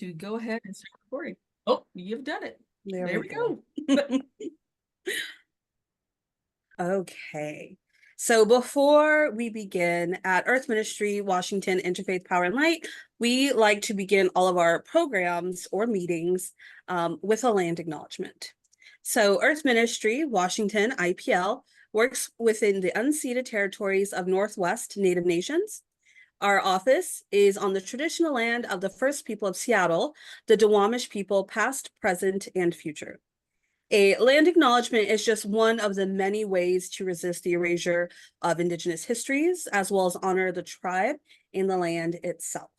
to go ahead and start recording. Oh, you've done it. There we go. Okay. So before we begin, at Earth Ministry, Washington, Interfaith Power Light, we like to begin all of our programs or meetings with a land acknowledgement. So Earth Ministry, Washington, IPL, works within the unceded territories of Northwest Native Nations. Our office is on the traditional land of the first people of Seattle, the Duwamish people, past, present, and future. A land acknowledgement is just one of the many ways to resist the erasure of Indigenous histories, as well as honor the tribe and the land itself.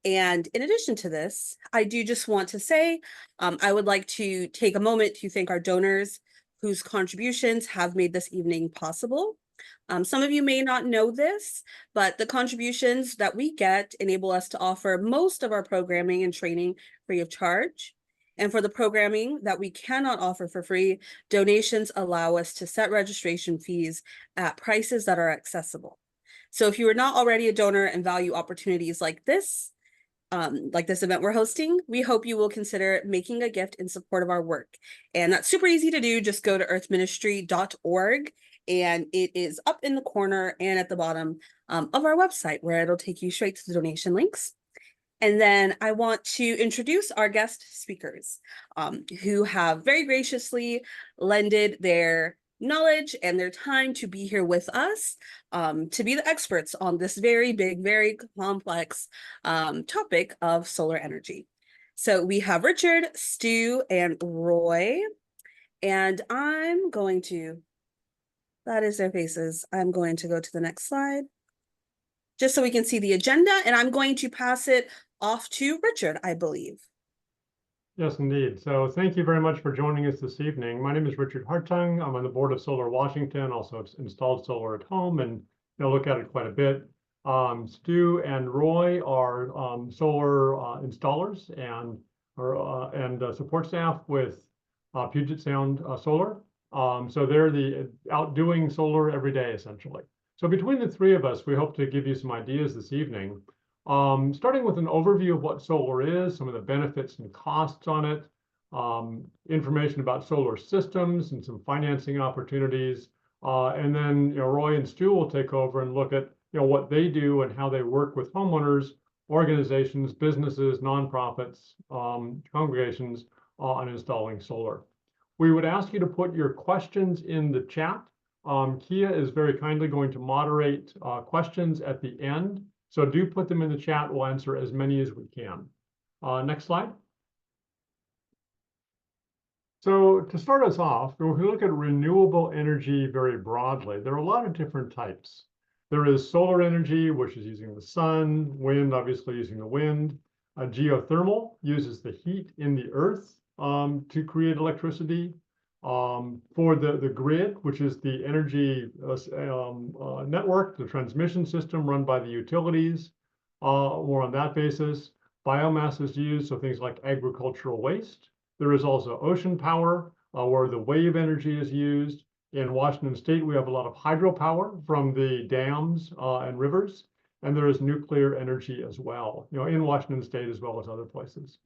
And in addition to this, I do just want to say, I would like to take a moment to thank our donors whose contributions have made this evening possible. Some of you may not know this, but the contributions that we get enable us to offer most of our programming and training free of charge. And for the programming that we cannot offer for free, donations allow us to set registration fees at prices that are accessible. So if you are not already a donor and value opportunities like this event we're hosting, we hope you will consider making a gift in support of our work. And that's super easy to do. Just go to earthministry.org, and it is up in the corner and at the bottom of our website, where it'll take you straight to the donation links. And then I want to introduce our guest speakers who have very graciously lended their knowledge and their time to be here with us, to be the experts on this very big, very complex topic of solar energy. So we have Richard, Stu, and Roy, and I'm going to, that is their faces. I'm going to go to the next slide, just so we can see the agenda, and I'm going to pass it off to Richard, I believe. Yes, indeed. So thank you very much for joining us this evening. My name is Richard Hartung. I'm on the board of Solar Washington, also installed solar at home, and look at it quite a bit. Stu and Roy are solar installers and support staff with Puget Sound Solar. So they're out doing solar every day, essentially. So between the three of us, we hope to give you some ideas this evening. Starting with an overview of what solar is, some of the benefits and costs on it, information about solar systems and some financing opportunities. And then Roy and Stu will take over and look at what they do and how they work with homeowners, organizations, businesses, nonprofits, congregations on installing solar. We would ask you to put your questions in the chat. Kia is very kindly going to moderate questions at the end. So do put them in the chat. We'll answer as many as we can. Next slide. So to start us off, if we look at renewable energy very broadly, there are a lot of different types. There is solar energy, which is using the sun, wind, obviously using the wind. Geothermal uses the heat in the earth to create electricity. For the grid, which is the energy network, the transmission system run by the utilities, more on that basis. Biomass is used, so things like agricultural waste. There is also ocean power, where the wave energy is used. In Washington State, we have a lot of hydropower from the dams and rivers, and there is nuclear energy as well, in Washington State as well as other places.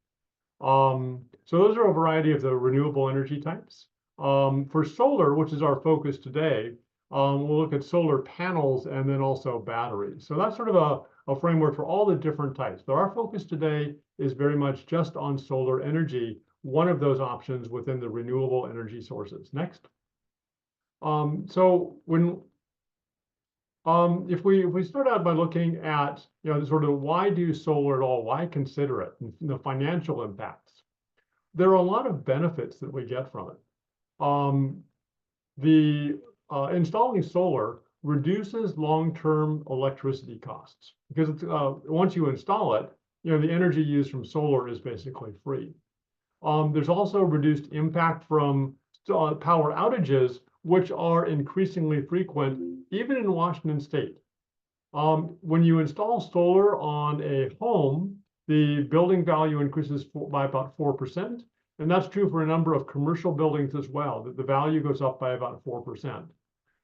So those are a variety of the renewable energy types. For solar, which is our focus today, we'll look at solar panels and then also batteries. So that's sort of a framework for all the different types. But our focus today is very much just on solar energy, one of those options within the renewable energy sources. Next. So when if we start out by looking at sort of why do solar at all, why consider it, and the financial impacts, there are a lot of benefits that we get from it. Installing solar reduces long-term electricity costs because it's, once you install it, the energy used from solar is basically free. There's also reduced impact from power outages, which are increasingly frequent, even in Washington State. When you install solar on a home, the building value increases by about 4%. And that's true for a number of commercial buildings as well, that the value goes up by about 4%.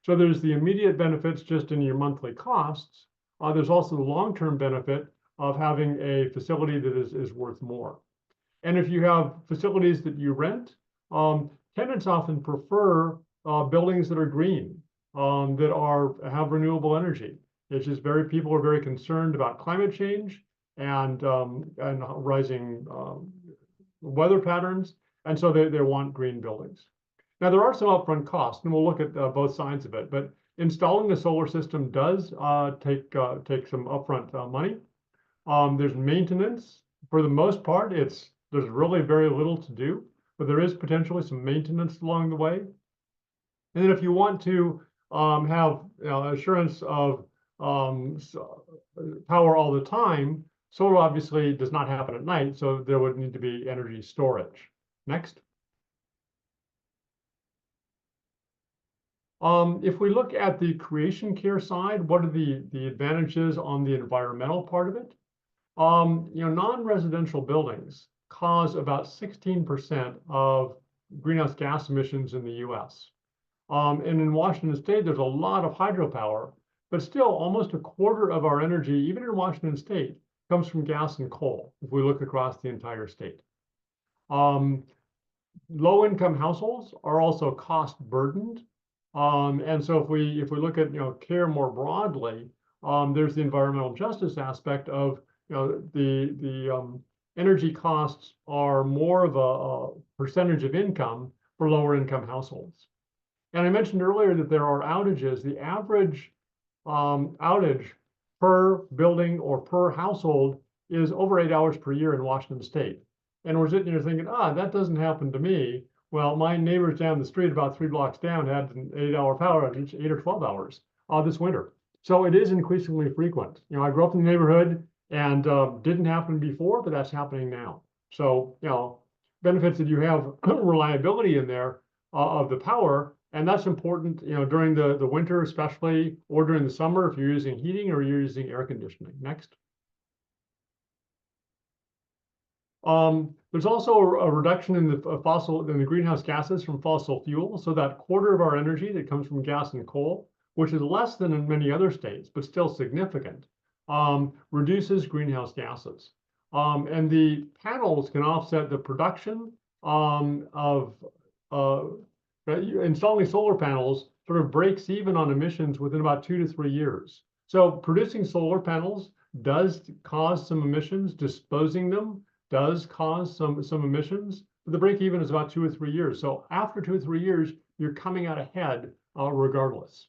So there's the immediate benefits just in your monthly costs. There's also the long-term benefit of having a facility that is worth more. And if you have facilities that you rent, tenants often prefer buildings that are green, that have renewable energy. It's just people are very concerned about climate change and rising weather patterns, and so they want green buildings. Now, there are some upfront costs, and we'll look at both sides of it, but installing a solar system does take some upfront money. There's maintenance. For the most part, there's really very little to do, but there is potentially some maintenance along the way. And then if you want to have assurance of power all the time, solar obviously does not happen at night, so there would need to be energy storage. Next. If we look at the creation care side, what are the advantages on the environmental part of it? Non-residential buildings cause about 16% of greenhouse gas emissions in the US. And in Washington State, there's a lot of hydropower, but still almost a quarter of our energy, even in Washington State, comes from gas and coal, if we look across the entire state. Low-income households are also cost burdened. And so if we look at care more broadly, there's the environmental justice aspect of the energy costs are more of a percentage of income for lower income households. And I mentioned earlier that there are outages. The average outage per building or per household is over 8 hours per year in Washington State. And we're sitting here thinking, that doesn't happen to me. Well, my neighbors down the street, about 3 blocks down, had an 8-hour power outage, 8 or 12 hours this winter. So it is increasingly frequent. I grew up in the neighborhood and didn't happen before, but that's happening now. So, benefits that you have reliability in there of the power, and that's important, during the winter especially, or during the summer if you're using heating or you're using air conditioning. Next. There's also a reduction in the greenhouse gases from fossil fuels. So that quarter of our energy that comes from gas and coal, which is less than in many other states, but still significant, reduces greenhouse gases. And the panels can offset the production of installing solar panels sort of breaks even on emissions within about 2 to 3 years. So producing solar panels does cause some emissions. Disposing them does cause some emissions, but the break even is about 2 or 3 years. So after 2 or 3 years, you're coming out ahead regardless.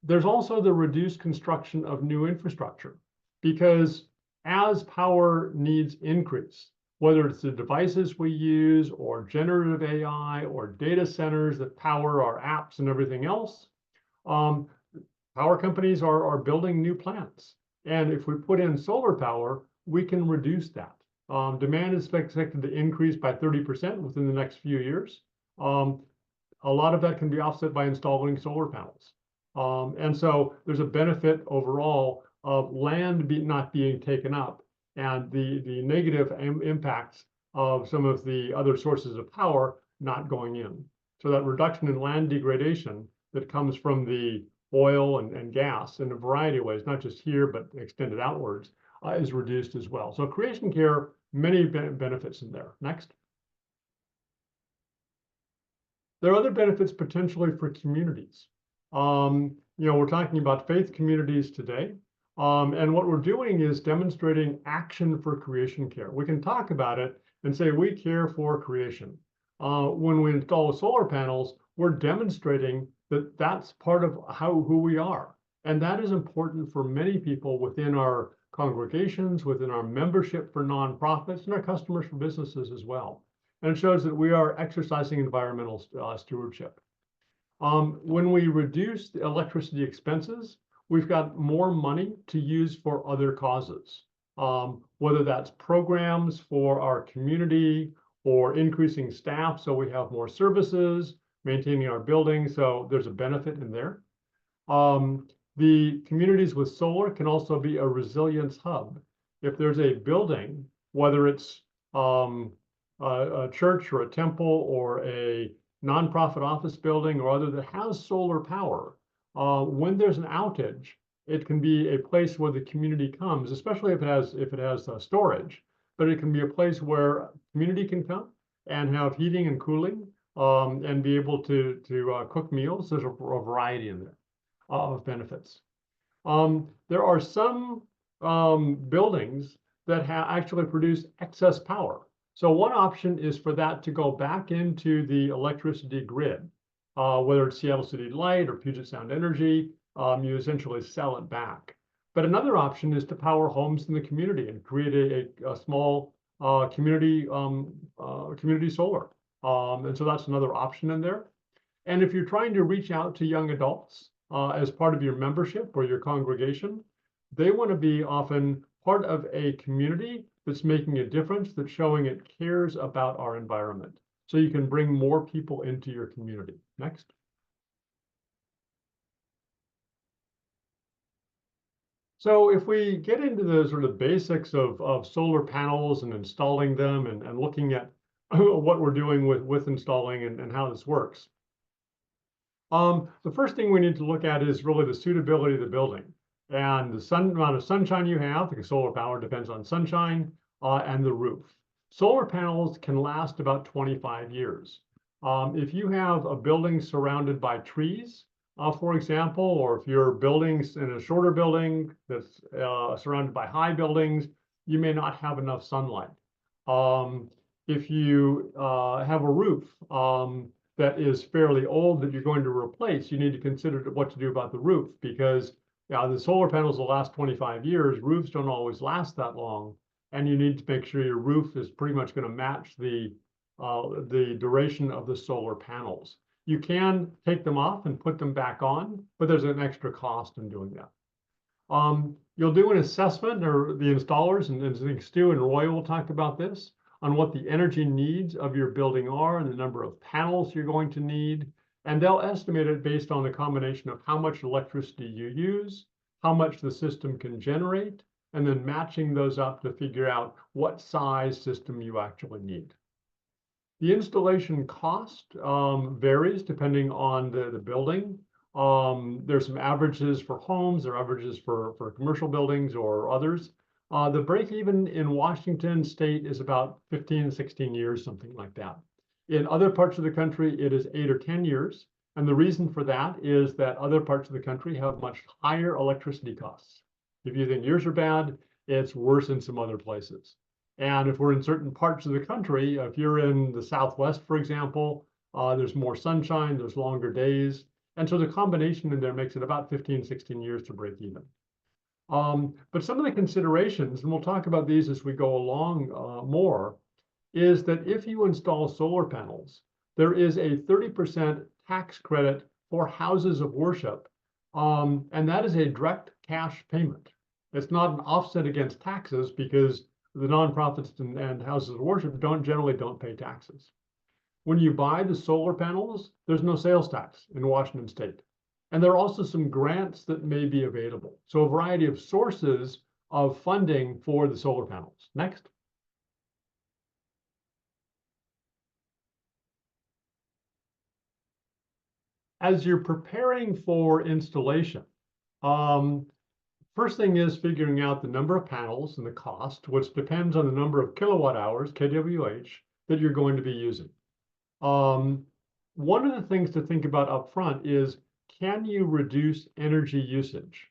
There's also the reduced construction of new infrastructure, because as power needs increase, whether it's the devices we use or generative AI or data centers that power our apps and everything else, power companies are building new plants. And if we put in solar power, we can reduce that. Demand is expected to increase by 30% within the next few years. A lot of that can be offset by installing solar panels. And so there's a benefit overall of land not being taken up and the negative impacts of some of the other sources of power not going in. So that reduction in land degradation that comes from the oil and gas in a variety of ways, not just here, but extended outwards, is reduced as well. So creation care, many benefits in there. Next. There are other benefits potentially for communities. We're talking about faith communities today. And what we're doing is demonstrating action for creation care. We can talk about it and say we care for creation. When we install solar panels, we're demonstrating that that's part of who we are. And that is important for many people within our congregations, within our membership for nonprofits, and our customers for businesses as well. And it shows that we are exercising environmental stewardship. When we reduce the electricity expenses, we've got more money to use for other causes, whether that's programs for our community or increasing staff so we have more services, maintaining our buildings, so there's a benefit in there. The communities with solar can also be a resilience hub. If there's a building, whether it's a church or a temple or a nonprofit office building or other that has solar power, when there's an outage, It can be a place where the community comes, especially if it has storage. But it can be a place where community can come and have heating and cooling, and be able to cook meals. There's a variety in there of benefits. There are some buildings that actually produce excess power. So one option is for that to go back into the electricity grid, whether it's Seattle City Light or Puget Sound Energy. You essentially sell it back. But another option is to power homes in the community and create a small community solar. And so that's another option in there. And if you're trying to reach out to young adults as part of your membership or your congregation, they want to be often part of a community that's making a difference, that's showing it cares about our environment. So you can bring more people into your community. Next. So if we get into the sort of basics of solar panels and installing them and looking at what we're doing with installing and how this works. The first thing we need to look at is really the suitability of the building and the amount of sunshine you have, because solar power depends on sunshine, and the roof. Solar panels can last about 25 years. If you have a building surrounded by trees, for example, or if your building's in a shorter building that's surrounded by high buildings, you may not have enough sunlight. If you have a roof that is fairly old that you're going to replace, you need to consider what to do about the roof, because the solar panels will last 25 years. Roofs don't always last that long, and you need to make sure your roof is pretty much going to match the duration of the solar panels. You can take them off and put them back on, but there's an extra cost in doing that. You'll do an assessment, or the installers, and I think Stu and Roy will talk about this, on what the energy needs of your building are and the number of panels you're going to need. And they'll estimate it based on the combination of how much electricity you use, how much the system can generate, and then matching those up to figure out what size system you actually need. The installation cost varies depending on the building. There's some averages for homes, there are averages for commercial buildings or others. The break even in Washington state is about 15, 16 years, something like that. In other parts of the country, it is 8 or 10 years. And the reason for that is that other parts of the country have much higher electricity costs. If you think yours are bad, it's worse in some other places. And if we're in certain parts of the country, if you're in the Southwest, for example, there's more sunshine, there's longer days. And so the combination in there makes it about 15, 16 years to break even. But some of the considerations, and we'll talk about these as we go along more, is that if you install solar panels, there is a 30% tax credit for houses of worship, and that is a direct cash payment. It's not an offset against taxes, because the nonprofits and houses of worship generally don't pay taxes. When you buy the solar panels, there's no sales tax in Washington state. And there are also some grants that may be available. So a variety of sources of funding for the solar panels. Next. As you're preparing for installation, first thing is figuring out the number of panels and the cost, which depends on the number of kilowatt hours, kWh, that you're going to be using. One of the things to think about up front is, can you reduce energy usage?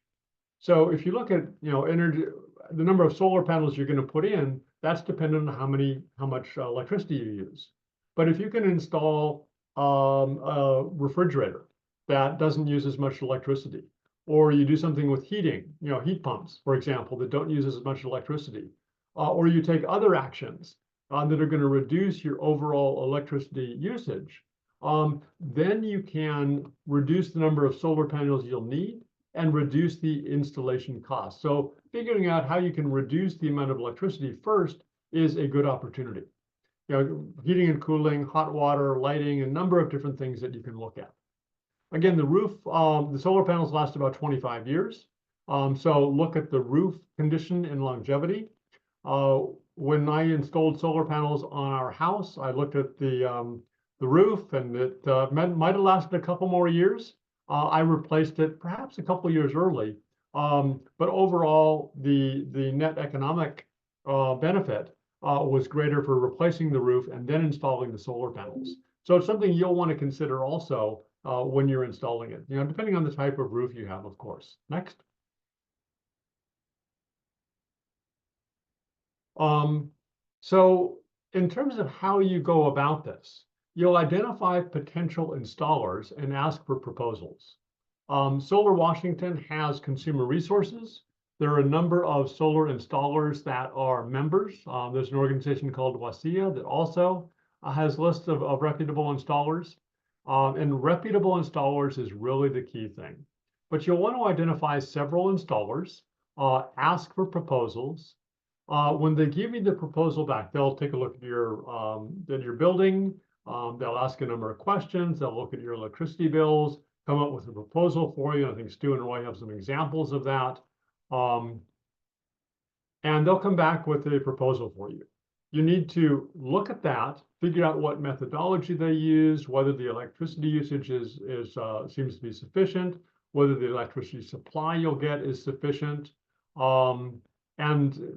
So if you look at energy, the number of solar panels you're going to put in, that's dependent on how much electricity you use. But if you can install a refrigerator that doesn't use as much electricity, or you do something with heating, heat pumps, for example, that don't use as much electricity, or you take other actions that are going to reduce your overall electricity usage, then you can reduce the number of solar panels you'll need and reduce the installation cost. So figuring out how you can reduce the amount of electricity first is a good opportunity. Heating and cooling, hot water, lighting, a number of different things that you can look at. Again, the roof, the solar panels last about 25 years. So look at the roof condition and longevity. When I installed solar panels on our house, I looked at the roof, and it might have lasted a couple more years. I replaced it perhaps a couple years early, But overall, the net economic benefit was greater for replacing the roof and then installing the solar panels. So it's something you'll want to consider also when you're installing it, depending on the type of roof you have, of course. Next. So in terms of how you go about this, you'll identify potential installers and ask for proposals. Solar Washington has consumer resources. There are a number of solar installers that are members. There's an organization called WASIA that also has lists of reputable installers. And reputable installers is really the key thing. But you'll want to identify several installers, ask for proposals. When they give you the proposal back, they'll take a look at your building. They'll ask a number of questions. They'll look at your electricity bills, come up with a proposal for you. I think Stu and Roy have some examples of that. And they'll come back with a proposal for you. You need to look at that, figure out what methodology they use, whether the electricity usage seems to be sufficient, whether the electricity supply you'll get is sufficient, and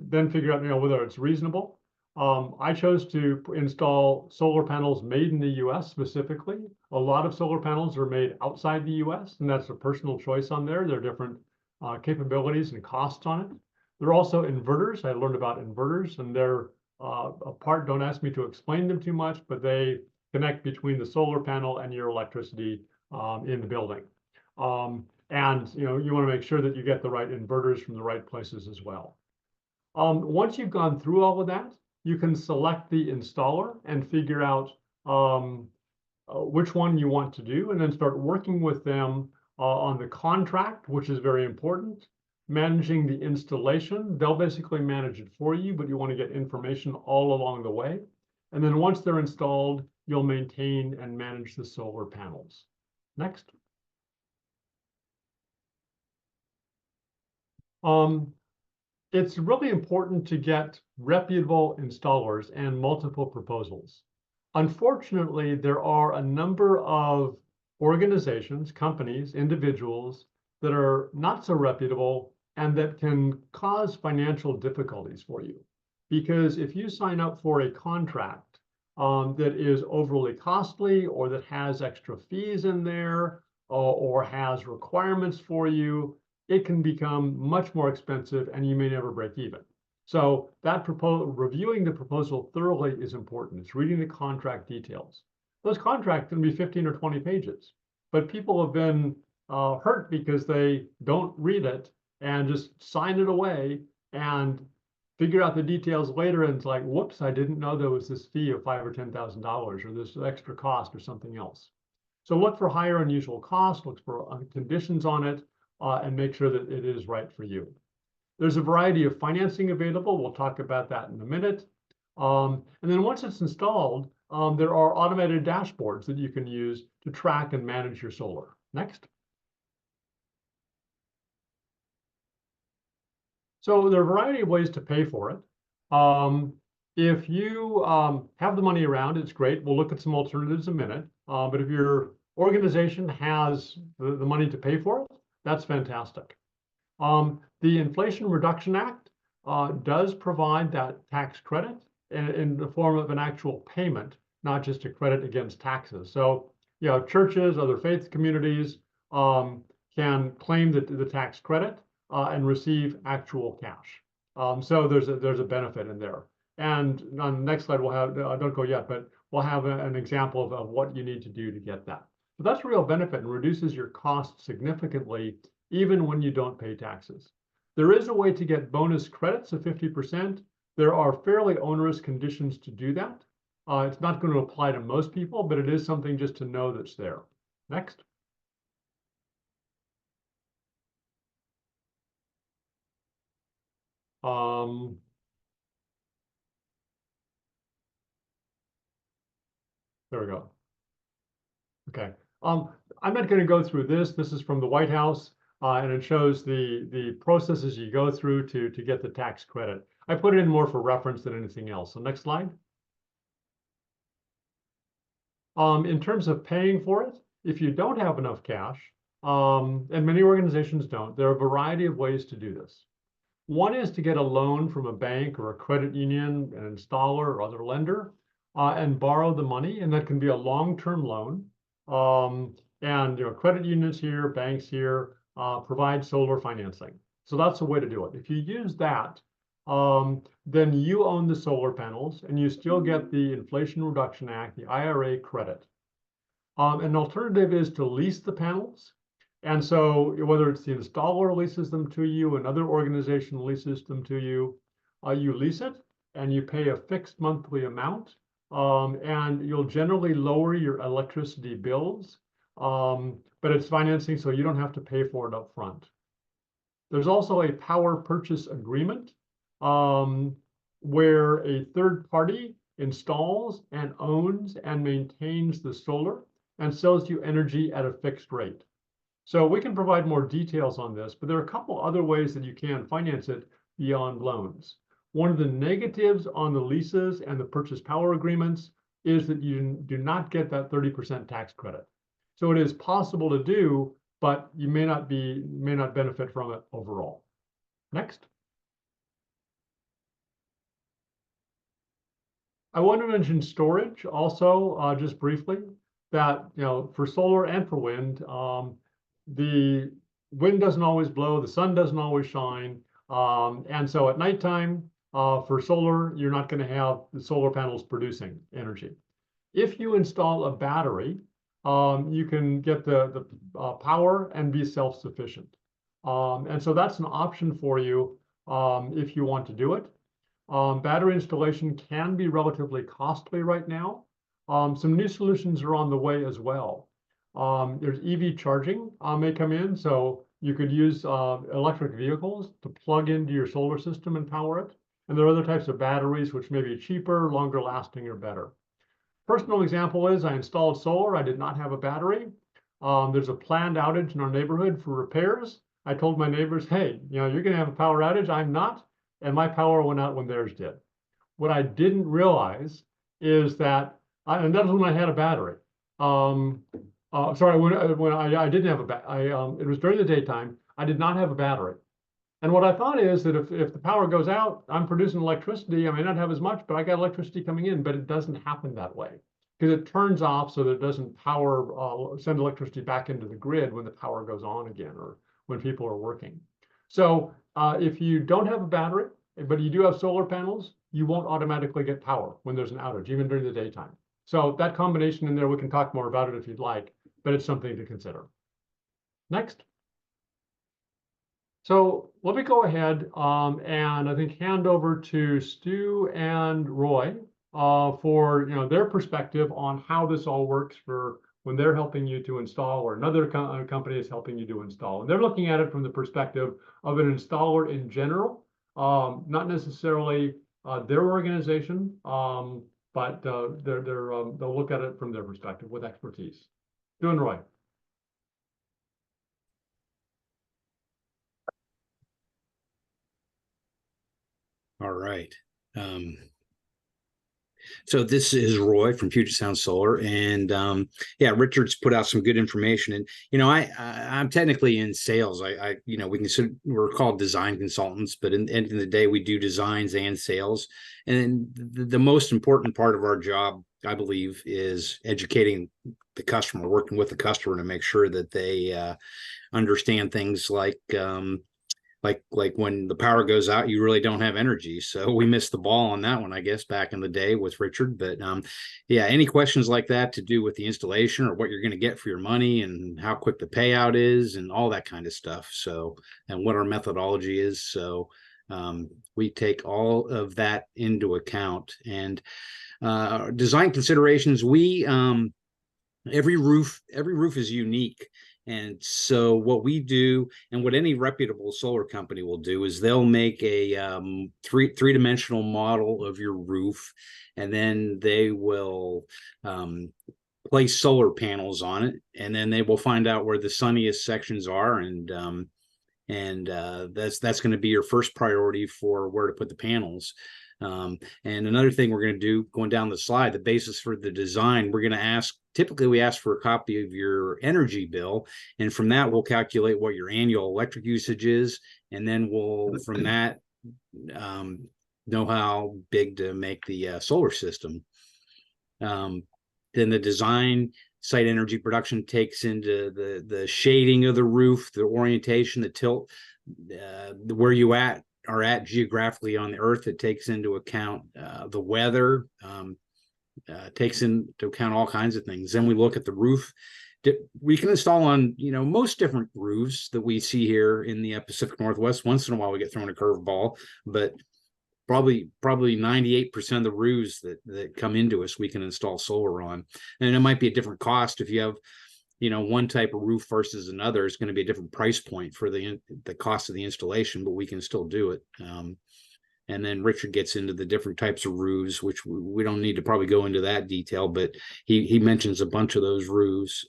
then figure out whether it's reasonable. I chose to install solar panels made in the US specifically. A lot of solar panels are made outside the US, and that's a personal choice on there. There are different capabilities and costs on it. There are also inverters. I learned about inverters, and they're don't ask me to explain them too much, but they connect between the solar panel and your electricity in the building. And you want to make sure that you get the right inverters from the right places as well. Once you've gone through all of that, you can select the installer and figure out which one you want to do, and then start working with them on the contract, which is very important. Managing the installation, they'll basically manage it for you, but you want to get information all along the way. And then once they're installed, you'll maintain and manage the solar panels. Next. It's really important to get reputable installers and multiple proposals. Unfortunately, there are a number of organizations, companies, individuals that are not so reputable and that can cause financial difficulties for you. Because if you sign up for a contract that is overly costly, or that has extra fees in there, or has requirements for you, it can become much more expensive and you may never break even. So that reviewing the proposal thoroughly is important. It's reading the contract details. Those contracts can be 15 or 20 pages, but people have been hurt because they don't read it and just sign it away and figure out the details later, and it's like, whoops, I didn't know there was this fee of $5,000 or $10,000 or this extra cost or something else. So look for higher unusual costs, look for conditions on it, and make sure that it is right for you. There's a variety of financing available. We'll talk about that in a minute. And then once it's installed, there are automated dashboards that you can use to track and manage your solar. Next. So there are a variety of ways to pay for it. If you have the money around, it's great. We'll look at some alternatives in a minute. But if your organization has the money to pay for it, that's fantastic. The Inflation Reduction Act does provide that tax credit in the form of an actual payment, not just a credit against taxes. So, churches, other faith communities can claim the tax credit and receive actual cash. So there's a benefit in there. And on the next slide, we'll have, don't go yet, but we'll have an example of what you need to do to get that. So that's a real benefit and reduces your costs significantly, even when you don't pay taxes. There is a way to get bonus credits of 50%. There are fairly onerous conditions to do that. It's not going to apply to most people, but it is something just to know that's there. Next. There we go. Okay. I'm not going to go through this. This is from the White House, and it shows the processes you go through to get the tax credit. I put it in more for reference than anything else. So next slide. In terms of paying for it, if you don't have enough cash, and many organizations don't. There are a variety of ways to do this. One is to get a loan from a bank or a credit union, an installer or other lender, and borrow the money, and that can be a long-term loan. And credit unions here, banks here, provide solar financing. So that's a way to do it. If you use that, then you own the solar panels and you still get the Inflation Reduction Act, the IRA credit. An alternative is to lease the panels. And so whether it's the installer leases them to you, another organization leases them to you, you lease it and you pay a fixed monthly amount. And you'll generally lower your electricity bills, but it's financing, so you don't have to pay for it up front. There's also a power purchase agreement where a third party installs and owns and maintains the solar and sells you energy at a fixed rate. So we can provide more details on this, but there are a couple other ways that you can finance it beyond loans. One of the negatives on the leases and the purchase power agreements is that you do not get that 30% tax credit. So it is possible to do, but you may not benefit from it overall. Next. I want to mention storage also, just briefly, that for solar and for wind, the wind doesn't always blow, the sun doesn't always shine, and so at nighttime for solar, you're not going to have the solar panels producing energy. If you install a battery, you can get the power and be self-sufficient. And so that's an option for you if you want to do it. Battery installation can be relatively costly right now. Some new solutions are on the way as well. There's EV charging may come in, so you could use electric vehicles to plug into your solar system and power it. And there are other types of batteries which may be cheaper, longer lasting, or better. Personal example is I installed solar. I did not have a battery. There's a planned outage in our neighborhood for repairs. I told my neighbors, hey, you're going to have a power outage. I'm not. And my power went out when theirs did. What I didn't realize is that, and that was when I had a battery. Sorry, when I didn't have a battery, it was during the daytime. I did not have a battery. And what I thought is that if the power goes out, I'm producing electricity. I may not have as much, but I got electricity coming in, but it doesn't happen that way because it turns off so that it doesn't send electricity back into the grid when the power goes on again or when people are working. So if you don't have a battery, but you do have solar panels, you won't automatically get power when there's an outage, even during the daytime. So that combination in there, we can talk more about it if you'd like, but it's something to consider. Next. So let me go ahead and I think hand over to Stu and Roy for their perspective on how this all works for when they're helping you to install or another company is helping you to install. And they're looking at it from the perspective of an installer in general, not necessarily their organization, but they'll look at it from their perspective with expertise. Stu and Roy. All right. So this is Roy from Puget Sound Solar, and yeah, Richard's put out some good information. And I'm technically in sales. We're called design consultants, but in the end of the day, we do designs and sales. And the most important part of our job, I believe, is educating the customer, working with the customer to make sure that they understand things like when the power goes out, you really don't have energy. So we missed the ball on that one, I guess, back in the day with Richard. But yeah, any questions like that to do with the installation or what you're going to get for your money and how quick the payout is and all that kind of stuff. So, and what our methodology is. So we take all of that into account. And design considerations, every roof is unique. And so what we do, and what any reputable solar company will do, is they'll make a three-dimensional model of your roof, and then they will place solar panels on it, and then they will find out where the sunniest sections are, and that's going to be your first priority for where to put the panels. And another thing we're going to do, going down the slide, the basis for the design, we're going to ask, typically we ask for a copy of your energy bill. And from that, we'll calculate what your annual electric usage is. And then we'll, from that, know how big to make the solar system. Then the design, site energy production takes into the shading of the roof, the orientation, the tilt, where you are at geographically on the earth. It takes into account the weather, takes into account all kinds of things. Then we look at the roof. We can install on, most different roofs that we see here in the Pacific Northwest. Once in a while we get thrown a curveball, but probably 98% of the roofs that come into us, we can install solar on. And it might be a different cost if you have, one type of roof versus another. Is going to be a different price point for the cost of the installation, but we can still do it. And then Richard gets into the different types of roofs, which we don't need to probably go into that detail, but he mentions a bunch of those roofs.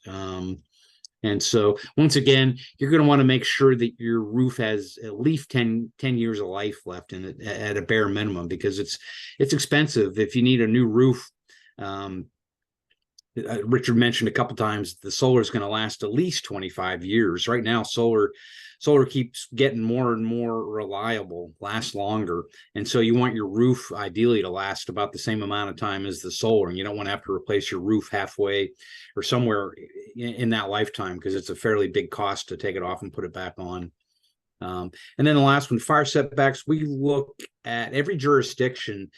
And so once again, you're going to want to make sure that your roof has at least 10 years of life left in it at a bare minimum, because it's expensive. If you need a new roof, Richard mentioned a couple times, the solar is going to last at least 25 years. Right now, solar keeps getting more and more reliable, lasts longer. And so you want your roof ideally to last about the same amount of time as the solar. And you don't want to have to replace your roof halfway or somewhere in that lifetime, because it's a fairly big cost to take it off and put it back on. And then the last one, fire setbacks. We look at every jurisdiction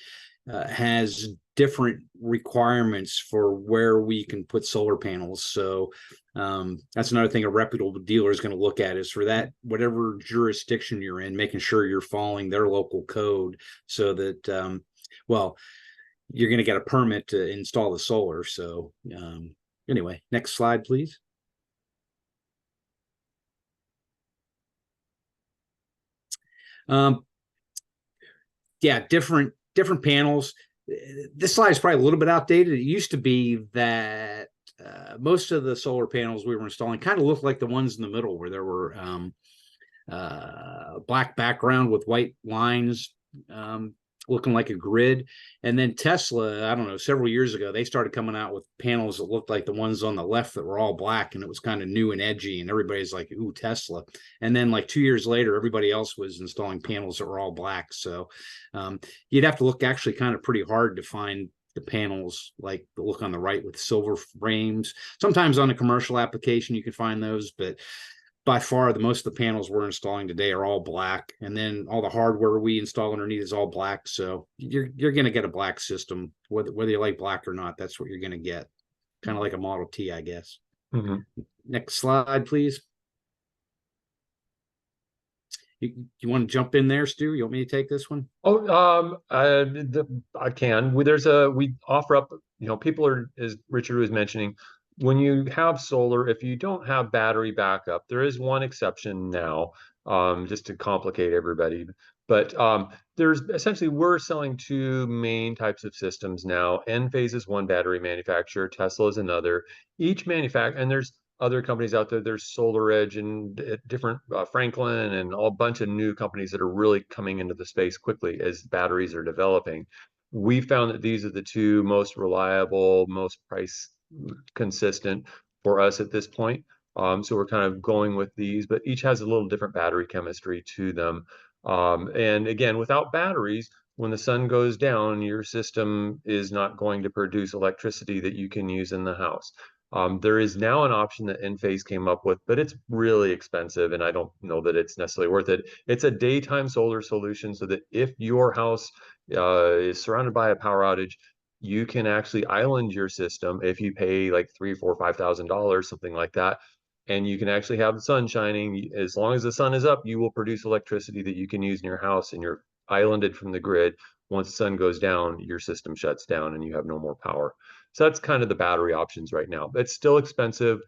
has different requirements for where we can put solar panels. So that's another thing a reputable dealer is going to look at, is for that, whatever jurisdiction you're in, making sure you're following their local code, so that, you're going to get a permit to install the solar. So anyway, next slide, please. Different panels. This slide is probably a little bit outdated. It used to be that most of the solar panels we were installing kind of looked like the ones in the middle, where there were black background with white lines, looking like a grid. And then Tesla, I don't know, several years ago, they started coming out with panels that looked like the ones on the left that were all black, and it was kind of new and edgy, and everybody's like, ooh, Tesla. And then like 2 years later, everybody else was installing panels that were all black. So you'd have to look actually kind of pretty hard to find the panels like the look on the right with silver frames. Sometimes on a commercial application you can find those, but by far the most of the panels we're installing today are all black, and then all the hardware we install underneath is all black. So you're going to get a black system, whether you like black or not. That's what you're going to get, kind of like a Model T, I guess. Next slide, please. You want to jump in there, Stu? You want me to take this one? I can. We offer up, people are, as Richard was mentioning, when you have solar, if you don't have battery backup, there is one exception now, just to complicate everybody. But there's essentially, we're selling two main types of systems now. Enphase is one battery manufacturer, Tesla is another. Each manufacturer, and there's other companies out there. There's SolarEdge and different Franklin and a bunch of new companies that are really coming into the space quickly as batteries are developing. We found that these are the two most reliable, most price consistent for us at this point. So we're kind of going with these, but each has a little different battery chemistry to them. And again, without batteries, when the sun goes down, your system is not going to produce electricity that you can use in the house. There is now an option that Enphase came up with, but it's really expensive, and I don't know that it's necessarily worth it. It's a daytime solar solution, so that if your house is surrounded by a power outage, you can actually island your system if you pay like $3,000, $4,000, $5,000, something like that. And you can actually have the sun shining. As long as the sun is up, you will produce electricity that you can use in your house, and you're islanded from the grid. Once the sun goes down, your system shuts down and you have no more power. So that's kind of the battery options right now. It's still expensive.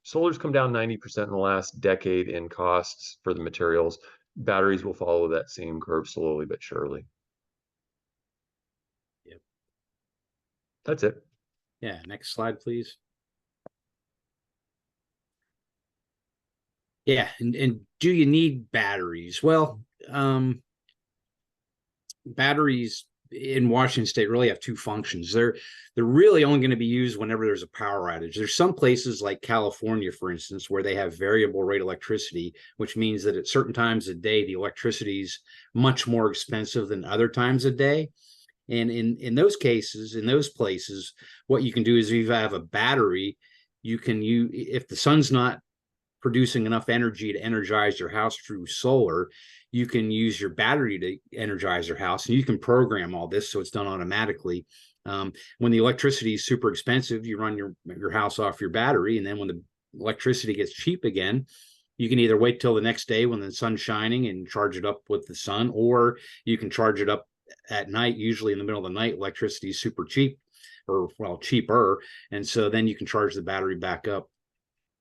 Solar's come down 90% in the last decade in costs for the materials. Batteries will follow that same curve slowly but surely. Yep. That's it. Yeah, next slide, please. Yeah, and do you need batteries? Well, batteries in Washington State really have two functions. They're really only going to be used whenever there's a power outage. There's some places like California, for instance, where they have variable rate electricity, which means that at certain times of day, the electricity is much more expensive than other times of day. And in those cases, in those places, what you can do is if you have a battery, if the sun's not producing enough energy to energize your house through solar, you can use your battery to energize your house, and you can program all this so it's done automatically. When the electricity is super expensive, you run your house off your battery, and then when the electricity gets cheap again, you can either wait till the next day when the sun's shining and charge it up with the sun, or you can charge it up at night. Usually in the middle of the night, electricity is super cheap, or well, cheaper, and so then you can charge the battery back up.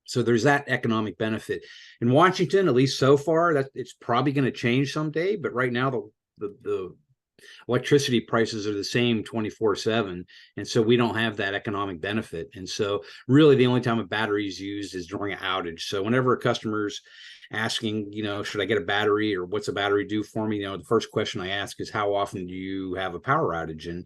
So there's that economic benefit. In Washington, at least so far, that it's probably going to change someday. But right now, the electricity prices are the same 24/7, and so we don't have that economic benefit. And so really the only time a battery is used is during an outage. So whenever a customer's asking, should I get a battery, or what's a battery do for me, the first question I ask is, how often do you have a power outage? And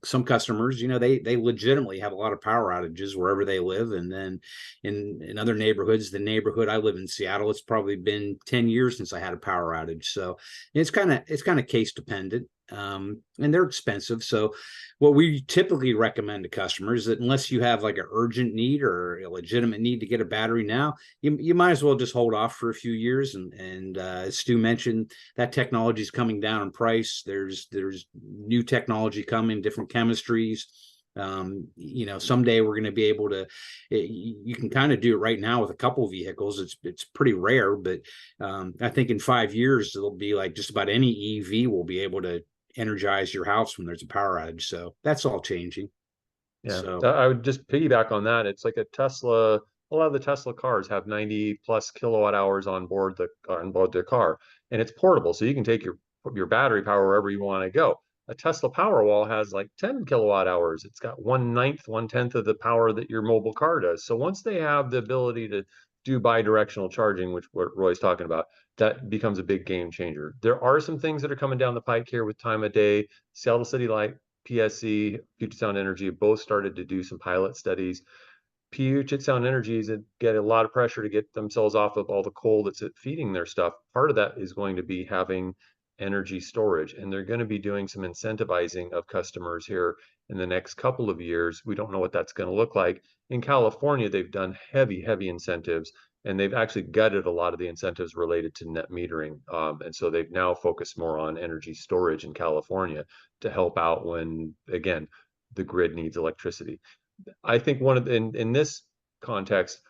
some customers, they legitimately have a lot of power outages wherever they live. And then in other neighborhoods, the neighborhood I live in, Seattle, it's probably been 10 years since I had a power outage. So it's kind of case dependent. And they're expensive. So what we typically recommend to customers is that unless you have like an urgent need or a legitimate need to get a battery now, you might as well just hold off for a few years. And as Stu mentioned, that technology is coming down in price. There's new technology coming, different chemistries. Someday we're going to be able to, you can kind of do it right now with a couple of vehicles. It's pretty rare, but I think in 5 years, it'll be like just about any EV will be able to energize your house when there's a power outage. So that's all changing. Yeah, So I would just piggyback on that. It's like a Tesla. A lot of the Tesla cars have 90 plus kilowatt hours on board their car, and it's portable, so you can take your battery power wherever you want to go. A Tesla Powerwall has like 10 kilowatt hours. It's got 1/10 of the power that your mobile car does. So once they have the ability to do bi-directional charging, which what Roy's talking about, that becomes a big game changer. There are some things that are coming down the pike here with time of day. Seattle City Light, PSC, Puget Sound Energy have both started to do some pilot studies. Puget Sound Energy is get a lot of pressure to get themselves off of all the coal that's feeding their stuff. Part of that is going to be having energy storage, and they're going to be doing some incentivizing of customers here in the next couple of years. We don't know what that's going to look like. In California, they've done heavy incentives, and they've actually gutted a lot of the incentives related to net metering. And so they've now focused more on energy storage in California to help out when, again, the grid needs electricity. I think in this context,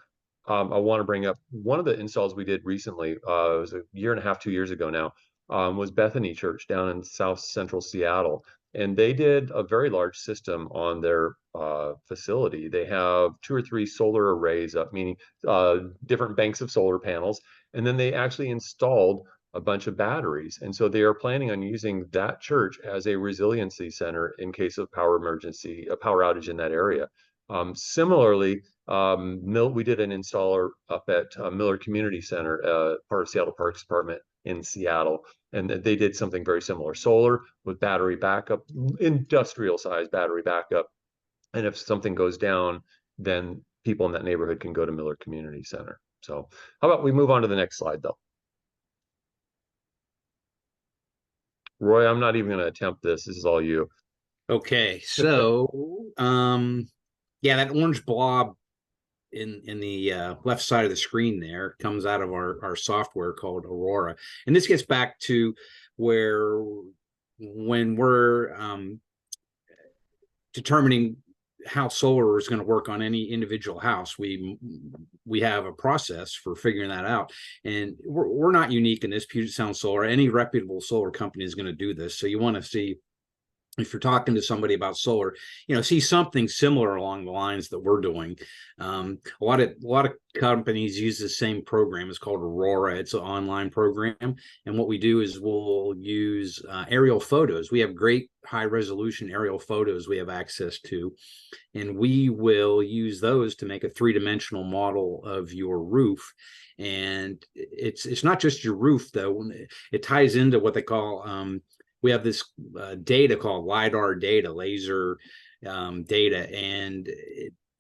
I want to bring up one of the installs we did recently. It was a year and a half, 2 years ago now. Was Bethany Church down in South Central Seattle, and they did a very large system on their facility. They have 2 or 3 solar arrays up, meaning different banks of solar panels, and then they actually installed a bunch of batteries. And so they are planning on using that church as a resiliency center in case of power emergency, a power outage in that area. Similarly, we did an installer up at Miller Community Center, part of Seattle Parks Department in Seattle, and they did something very similar, solar with battery backup, industrial size battery backup. And if something goes down, then people in that neighborhood can go to Miller Community Center. So how about we move on to the next slide, though? Roy, I'm not even going to attempt this. This is all you. okay, so yeah, that orange blob in the left side of the screen there comes out of our software called Aurora. And this gets back to where when we're determining how solar is going to work on any individual house, we have a process for figuring that out. And we're not unique in this. Puget Sound Solar, any reputable solar company is going to do this. So you want to see, if you're talking to somebody about solar, see something similar along the lines that we're doing. A lot of companies use the same program. It's called Aurora. It's an online program. And what we do is we'll use aerial photos. We have great high resolution aerial photos we have access to. And we will use those to make a 3-dimensional model of your roof. And it's not just your roof, though. It ties into what they call we have this data called LiDAR data, laser data, and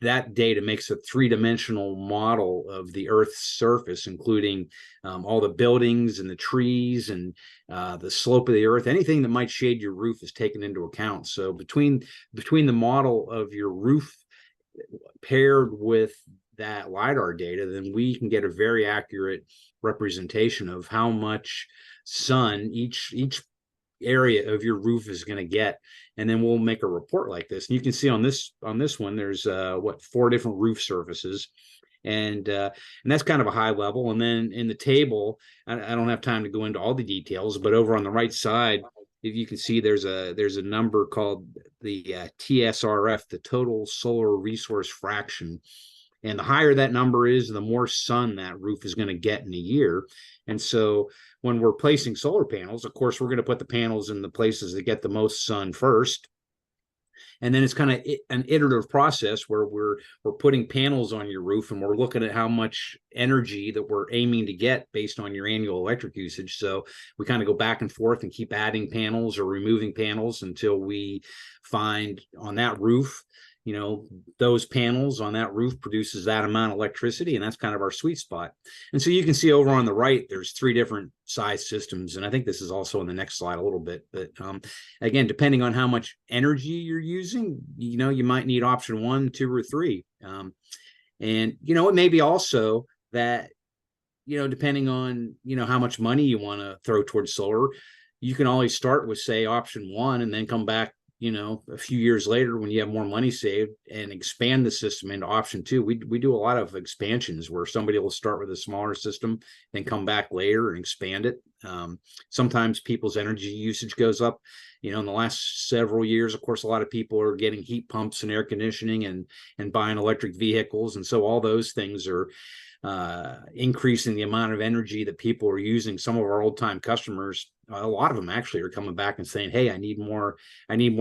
that data makes a three-dimensional model of the Earth's surface, including all the buildings and the trees and the slope of the Earth. Anything that might shade your roof is taken into account. So between the model of your roof paired with that LiDAR data, then we can get a very accurate representation of how much sun each area of your roof is going to get, and then we'll make a report like this. And you can see on this one, there's 4 different roof surfaces, and that's kind of a high level. And then in the table, I don't have time to go into all the details, but over on the right side, if you can see, there's a number called the TSRF, the total solar resource fraction. And the higher that number is, the more sun that roof is going to get in a year. And so when we're placing solar panels, of course, we're going to put the panels in the places that get the most sun first. And then it's kind of an iterative process where we're putting panels on your roof, and we're looking at how much energy that we're aiming to get based on your annual electric usage. So we kind of go back and forth and keep adding panels or removing panels until we find on that roof, those panels on that roof produces that amount of electricity, and that's kind of our sweet spot. And so you can see over on the right, there's 3 different size systems. And I think this is also in the next slide a little bit, but again, depending on how much energy you're using, you might need option 1, 2, or 3. And, it may be also that, depending on, how much money you want to throw towards solar, you can always start with, say, option 1 and then come back a few years later when you have more money saved and expand the system into option 2. We do a lot of expansions where somebody will start with a smaller system and come back later and expand it. Sometimes people's energy usage goes up. In the last several years, of course, a lot of people are getting heat pumps and air conditioning and buying electric vehicles. And so all those things are increasing the amount of energy that people are using. Some of our old time customers, a lot of them actually are coming back and saying, hey, I need more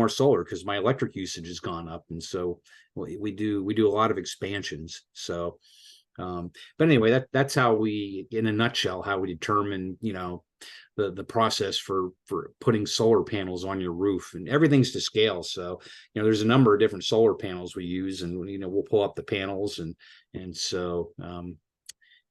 solar because my electric usage has gone up. And so we do a lot of expansions. So but anyway, that's how we, in a nutshell, how we determine the process for putting solar panels on your roof, and everything's to scale. So there's a number of different solar panels we use, and we'll pull up the panels, and so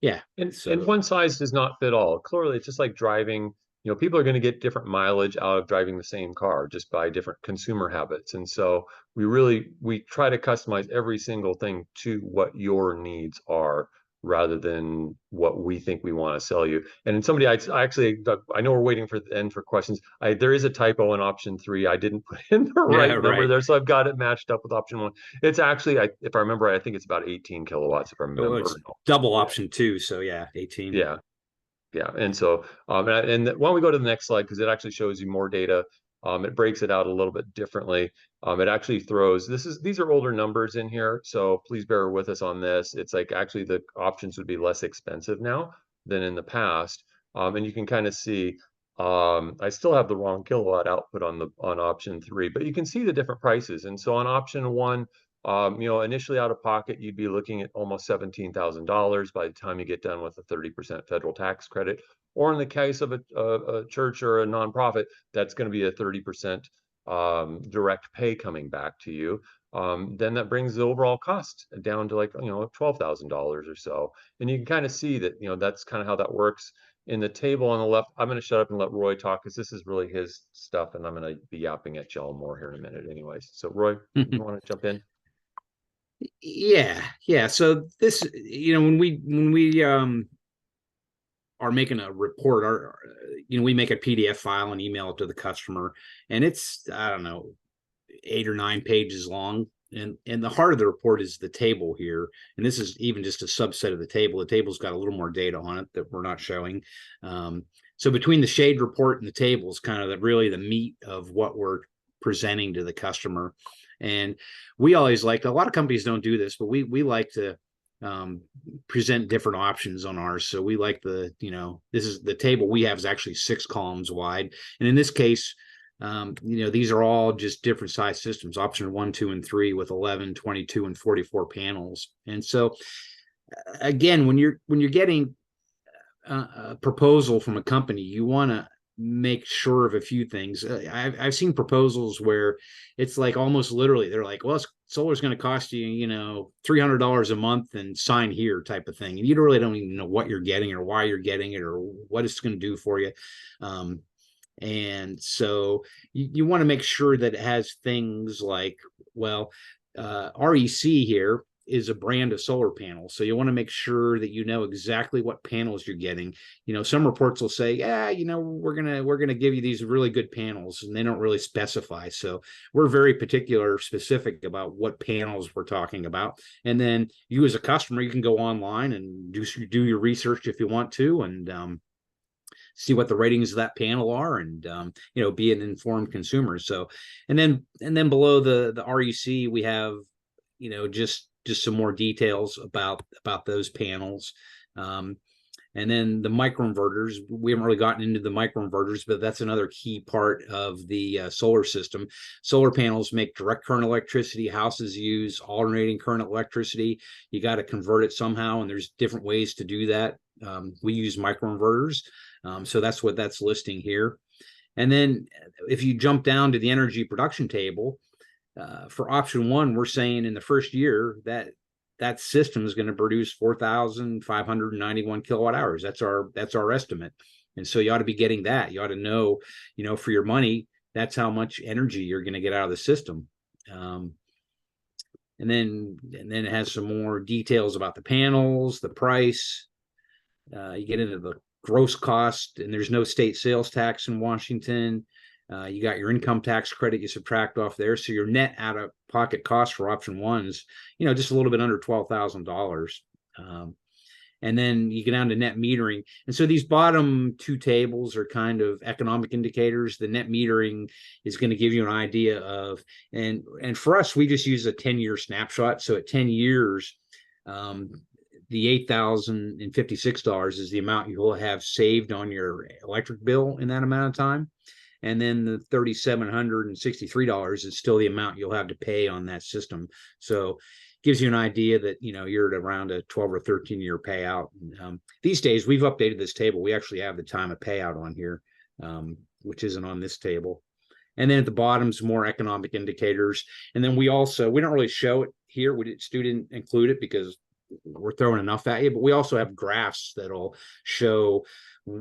yeah. And one size does not fit all. Clearly, it's just like driving. People are going to get different mileage out of driving the same car just by different consumer habits. And so we try to customize every single thing to what your needs are, rather than what we think we want to sell you. And somebody, I know we're waiting for the end for questions. There is a typo in option 3. I didn't put in the right number there, so I've got it matched up with option 1. It's actually, if I remember, I think it's about 18 kilowatts. If I remember, it's double option 2. So yeah, 18. Yeah. And so, and why don't we go to the next slide, because it actually shows you more data. It breaks it out a little bit differently. It actually throws, these are older numbers in here, so please bear with us on this. It's like actually the options would be less expensive now than in the past. And you can kind of see, I still have the wrong kilowatt output on option 3, but you can see the different prices. And so on option 1, initially out of pocket, you'd be looking at almost $17,000 by the time you get done with a 30% federal tax credit. Or in the case of a church or a nonprofit, that's going to be a 30% direct pay coming back to you. Then that brings the overall cost down to like $12,000 or so. And you can kind of see that that's kind of how that works. In the table on the left, I'm going to shut up and let Roy talk, because this is really his stuff, and I'm going to be yapping at y'all more here in a minute anyways. So Roy, you want to jump in? Yeah. So this, when we are making a report, we make a PDF file and email it to the customer, and it's, I don't know, 8 or 9 pages long. And the heart of the report is the table here. And this is even just a subset of the table. The table's got a little more data on it that we're not showing. So between the shade report and the table is kind of really the meat of what we're presenting to the customer. And we always like, a lot of companies don't do this, but we like to present different options on ours. So we like this is the table we have is actually 6 columns wide. And in this case, these are all just different size systems, option 1, 2, and 3 with 11, 22, and 44 panels. And so again, when you're getting a proposal from a company, you want to make sure of a few things. I've seen proposals where it's like almost literally they're like, well, solar's going to cost you, you know, $300 a month and sign here type of thing. And you really don't even know what you're getting or why you're getting it or what it's going to do for you. And so you want to make sure that it has things like, well, REC here is a brand of solar panels. So you want to make sure that you know exactly what panels you're getting. You know, some reports will say, yeah, you know, we're gonna give you these really good panels, and they don't really specify. So we're very particular, specific about what panels we're talking about. And then you as a customer, you can go online and do your research if you want to, and see what the ratings of that panel are, and you know, be an informed consumer. So, and then below the REC, we have, you know, just some more details about those panels. And then the microinverters, we haven't really gotten into the microinverters, but that's another key part of the solar system. Solar panels make direct current electricity. Houses use alternating current electricity. You got to convert it somehow, and there's different ways to do that. We use microinverters. So that's what that's listing here. And then if you jump down to the energy production table, for option 1, we're saying in the first year that system is going to produce 4,591 kilowatt hours. That's our estimate. And so you ought to be getting that. You ought to know, you know, for your money, that's how much energy you're going to get out of the system. And then it has some more details about the panels, the price. You get into the gross cost, and there's no state sales tax in Washington. You got your income tax credit you subtract off there. So your net out of pocket cost for option 1 is, you know, just a little bit under $12,000. And then you get down to net metering. And so these bottom 2 tables are kind of economic indicators. The net metering is going to give you an idea of, and for us, we just use a 10-year snapshot. So at 10 years, the $8,056 is the amount you'll have saved on your electric bill in that amount of time. And then the $3,763 is still the amount you'll have to pay on that system. So it gives you an idea that, you know, you're at around a 12 or 13-year payout. These days, we've updated this table. We actually have the time of payout on here, which isn't on this table. And then at the bottom, some more economic indicators. And then we don't really show it here. Stu didn't include it because we're throwing enough at you, but we also have graphs that'll show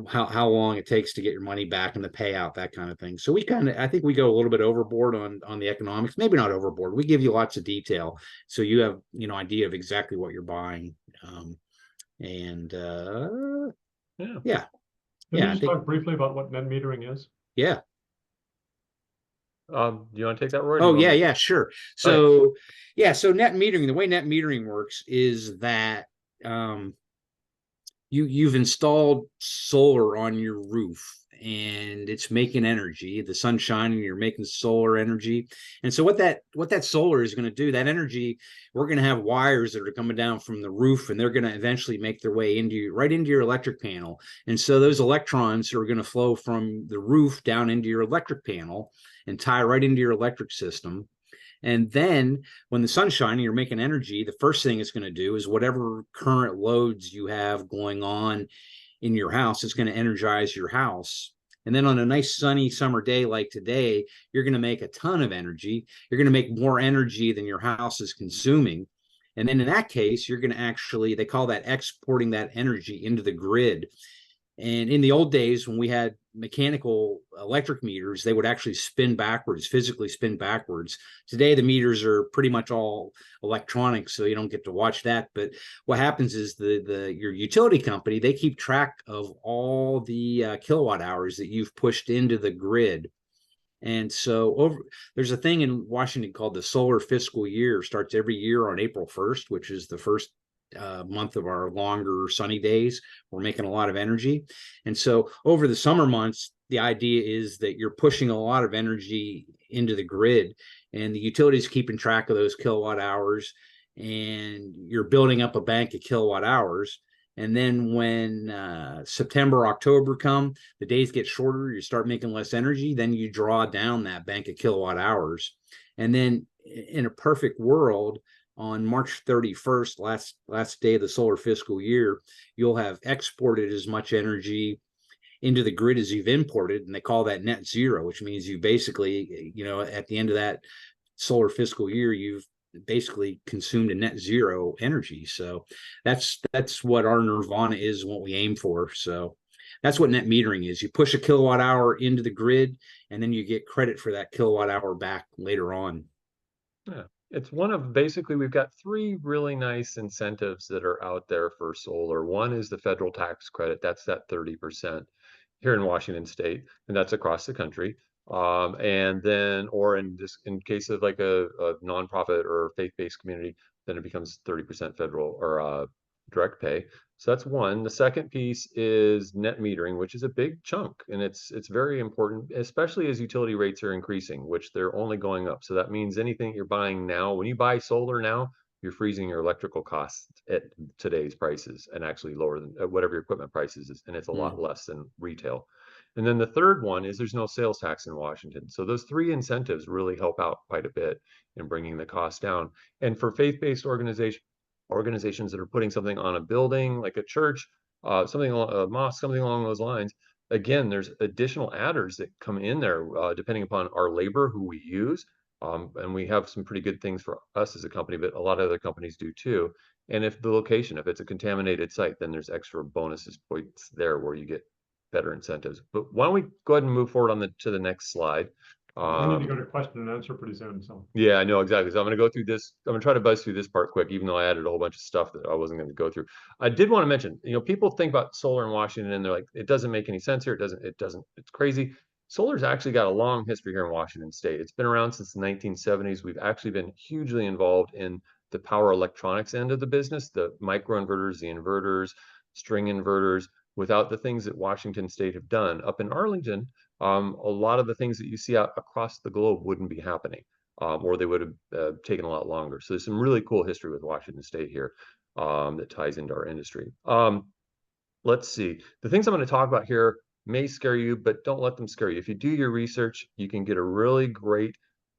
how long it takes to get your money back and the payout, that kind of thing. So I think we go a little bit overboard on the economics, maybe not overboard. We give you lots of detail, so you have, you know, idea of exactly what you're buying. Yeah. Can you just talk briefly about what net metering is? Yeah. Do you want to take that, Roy? Oh, yeah, sure. So, so net metering, the way net metering works is that you've installed solar on your roof, and it's making energy. The sun's shining, you're making solar energy. And so what that solar is going to do, that energy, we're going to have wires that are coming down from the roof, and they're going to eventually make their way right into your electric panel. And so those electrons are going to flow from the roof down into your electric panel and tie right into your electric system. And then when the sun's shining, you're making energy. The first thing it's going to do is whatever current loads you have going on in your house, it's going to energize your house. And then on a nice sunny summer day like today, you're going to make a ton of energy. You're going to make more energy than your house is consuming. And then in that case, you're going to actually, they call that exporting that energy into the grid. And in the old days, when we had mechanical electric meters, they would actually spin backwards, physically spin backwards. Today, the meters are pretty much all electronic, so you don't get to watch that. But what happens is your utility company, they keep track of all the kilowatt hours that you've pushed into the grid. And so there's a thing in Washington called the solar fiscal year. Starts every year on April 1st, which is the first month of our longer sunny days. We're making a lot of energy. And so over the summer months, the idea is that you're pushing a lot of energy into the grid, and the utility's keeping track of those kilowatt hours, and you're building up a bank of kilowatt hours. And then when September, October come, the days get shorter, you start making less energy, then you draw down that bank of kilowatt hours. And then in a perfect world, on March 31st, last day of the solar fiscal year, you'll have exported as much energy into the grid as you've imported, and they call that net zero, which means you basically, at the end of that solar fiscal year, you've basically consumed a net zero energy. So that's what our nirvana is and what we aim for. So that's what net metering is. You push a kilowatt hour into the grid, and then you get credit for that kilowatt hour back later on. Yeah, it's one of basically we've got three really nice incentives that are out there for solar. One is the federal tax credit. That's that 30% here in Washington State, and that's across the country. And then, or in case of like a nonprofit or faith-based community, then it becomes 30% federal or direct pay. So that's one. The second piece is net metering, which is a big chunk, and it's very important, especially as utility rates are increasing, which they're only going up. So that means anything you're buying now, when you buy solar now, you're freezing your electrical costs at today's prices and actually lower than whatever your equipment prices is, and it's a lot less than retail. And then the third one is there's no sales tax in Washington. So those three incentives really help out quite a bit in bringing the cost down. And for faith-based organizations that are putting something on a building like a church, something a mosque, something along those lines, again, there's additional adders that come in there depending upon our labor, who we use. And we have some pretty good things for us as a company, but a lot of other companies do too. And if the location, if it's a contaminated site, then there's extra bonuses points there where you get better incentives. But why don't we go ahead and move forward on to the next slide? We need to go to question and answer pretty soon. So Yeah, I know exactly. So I'm going to go through this. I'm going to try to buzz through this part quick, even though I added a whole bunch of stuff that I wasn't going to go through. I did want to mention, people think about solar in Washington and they're like, it doesn't make any sense here. It doesn't, it's crazy. Solar's actually got a long history here in Washington State. It's been around since the 1970s. We've actually been hugely involved in the power electronics end of the business, the microinverters, the inverters, string inverters. Without the things that Washington State have done up in Arlington, a lot of the things that you see out across the globe wouldn't be happening. Or they would have taken a lot longer. So there's some really cool history with Washington State here that ties into our industry. Let's see. The things I'm going to talk about here may scare you, but don't let them scare you. If you do your research, you can get a really great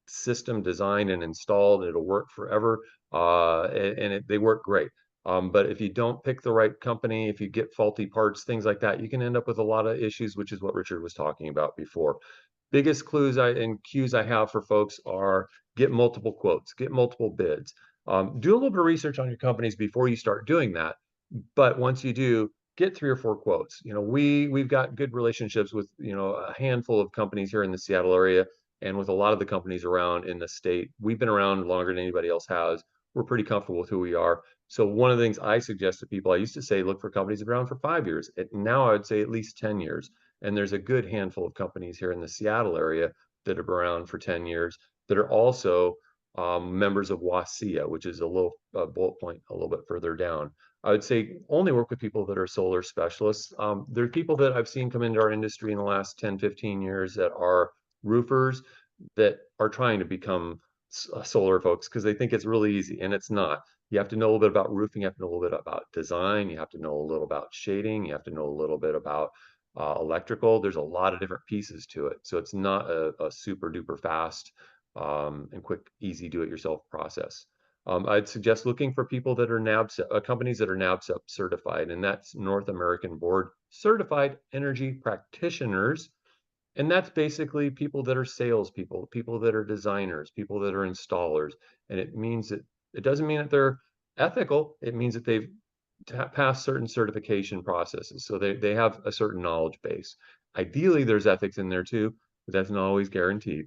system designed and installed. It'll work forever, and they work great. But if you don't pick the right company, if you get faulty parts, things like that, you can end up with a lot of issues, which is what Richard was talking about before. Biggest clues and cues I have for folks are get multiple quotes, get multiple bids. Do a little bit of research on your companies before you start doing that. But once you do, get 3 or 4 quotes. We've got good relationships with, a handful of companies here in the Seattle area and with a lot of the companies around in the state. We've been around longer than anybody else has. We're pretty comfortable with who we are. So one of the things I suggest to people, I used to say, look for companies that have been around for 5 years. Now I would say at least 10 years. And there's a good handful of companies here in the Seattle area that have been around for 10 years that are also members of WASIA, which is a little bullet point a little bit further down. I would say only work with people that are solar specialists. There are people that I've seen come into our industry in the last 10, 15 years that are roofers that are trying to become solar folks because they think it's really easy, and it's not. You have to know a little bit about roofing, you have to know a little bit about design, you have to know a little about shading, you have to know a little bit about electrical. There's a lot of different pieces to it. So it's not a super duper fast and quick, easy do-it-yourself process. I'd suggest looking for people that are NABCEP, companies that are NABCEP certified, and that's North American Board Certified Energy Practitioners. And that's basically people that are salespeople, people that are designers, people that are installers. And it means that it doesn't mean that they're ethical. It means that they've passed certain certification processes. So they have a certain knowledge base. Ideally, there's ethics in there too, but that's not always guaranteed.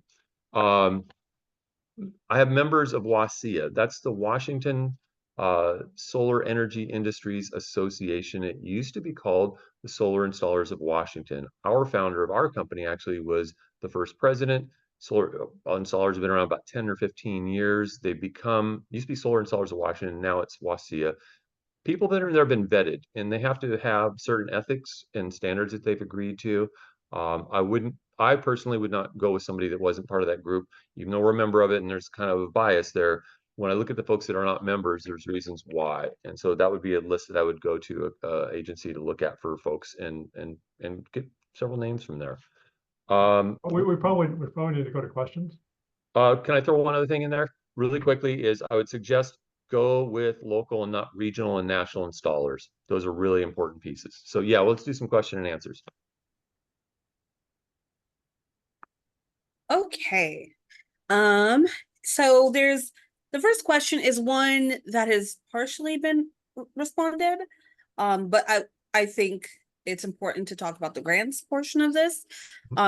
I have members of WASIA. That's the Washington Solar Energy Industries Association. It used to be called the Solar Installers of Washington. Our founder of our company actually was the first president. Solar installers have been around about 10 or 15 years. They've become, used to be Solar Installers of Washington, now it's WASIA. People that are there have been vetted, and they have to have certain ethics and standards that they've agreed to. I personally would not go with somebody that wasn't part of that group, even though we're a member of it, and there's kind of a bias there. When I look at the folks that are not members, there's reasons why. And so that would be a list that I would go to an agency to look at for folks and get several names from there. we probably need to go to questions. Can I throw one other thing in there really quickly? Is I would suggest go with local and not regional and national installers. Those are really important pieces. So yeah, let's do some question and answers. Okay. So there's the first question is one that has partially been responded. But I think it's important to talk about the grants portion of this.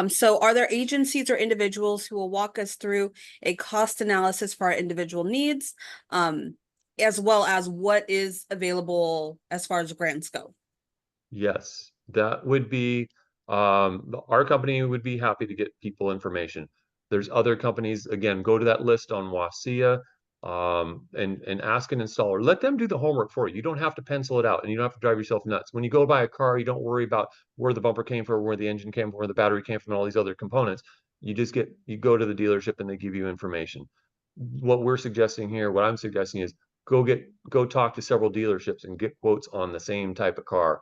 So are there agencies or individuals who will walk us through a cost analysis for our individual needs, as well as what is available as far as grants go? Yes, that would be, our company would be happy to get people information. There's other companies, again, go to that list on WASIA, and ask an installer. Let them do the homework for you. You don't have to pencil it out, and you don't have to drive yourself nuts. When you go buy a car, you don't worry about where the bumper came from, where the engine came from, where the battery came from, and all these other components. You go to the dealership and they give you information. What we're suggesting here, what I'm suggesting is go talk to several dealerships and get quotes on the same type of car,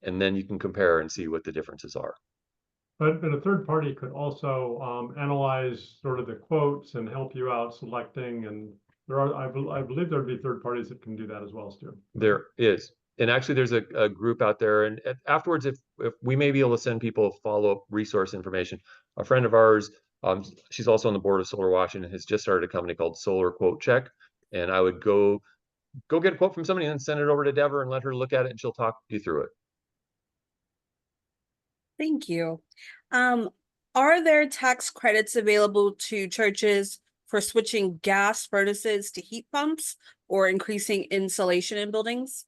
and then you can compare and see what the differences are. But a third party could also analyze sort of the quotes and help you out selecting. And there are, I believe there'd be third parties that can do that as well, Stu. There is. And actually there's a group out there, and afterwards, if we may be able to send people follow-up resource information. A friend of ours, she's also on the board of Solar Washington, has just started a company called Solar Quote Check. And I would go get a quote from somebody and then send it over to Deborah and let her look at it, and she'll talk you through it. Thank you. Are there tax credits available to churches for switching gas furnaces to heat pumps or increasing insulation in buildings?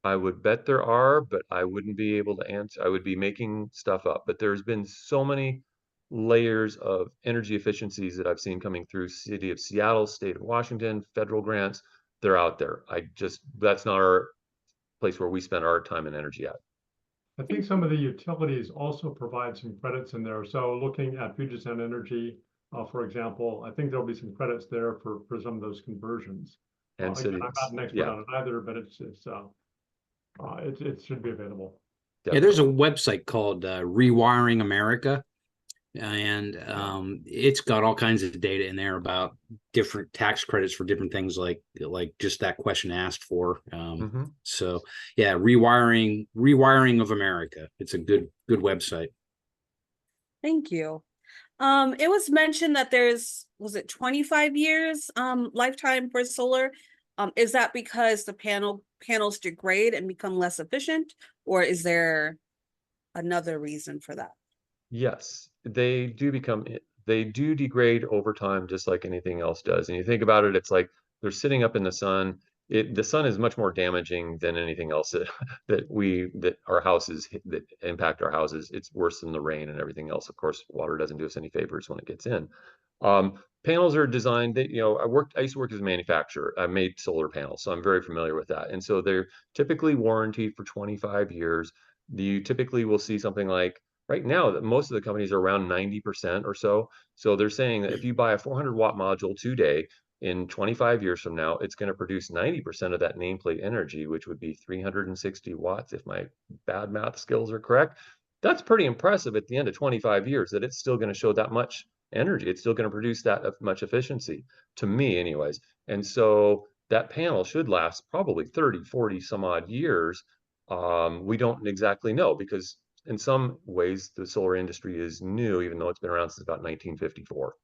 I would bet there are, but I wouldn't be able to answer. I would be making stuff up. But there's been so many layers of energy efficiencies that I've seen coming through City of Seattle, State of Washington, federal grants. They're out there. That's not our place where we spend our time and energy at. I think some of the utilities also provide some credits in there. So looking at Puget Sound Energy, for example, I think there'll be some credits there for some of those conversions. And Again, cities, I'm not an expert yeah, on it either, but it should be available. Yeah, there's a website called Rewiring America, and it's got all kinds of data in there about different tax credits for different things, like just that question asked for. So yeah, rewiring of America. It's a good website. Thank you. It was mentioned that was it 25 years lifetime for solar? Is that because the panels degrade and become less efficient, or is there another reason for that? Yes, they do degrade over time, just like anything else does. And you think about it, it's like they're sitting up in the sun. The sun is much more damaging than anything else that our houses that impact our houses. It's worse than the rain and everything else. Of course, water doesn't do us any favors when it gets in. Panels are designed that, I used to work as a manufacturer. I made solar panels, so I'm very familiar with that. And so they're typically warranted for 25 years. You typically will see something like, right now, that most of the companies are around 90% or so. So they're saying that if you buy a 400-watt module today, in 25 years from now, it's going to produce 90% of that nameplate energy, which would be 360 watts, if my bad math skills are correct. That's pretty impressive at the end of 25 years, that it's still going to show that much energy. It's still going to produce that much efficiency, to me anyways. And so that panel should last probably 30, 40 some odd years. We don't exactly know, because in some ways the solar industry is new, even though it's been around since about 1954.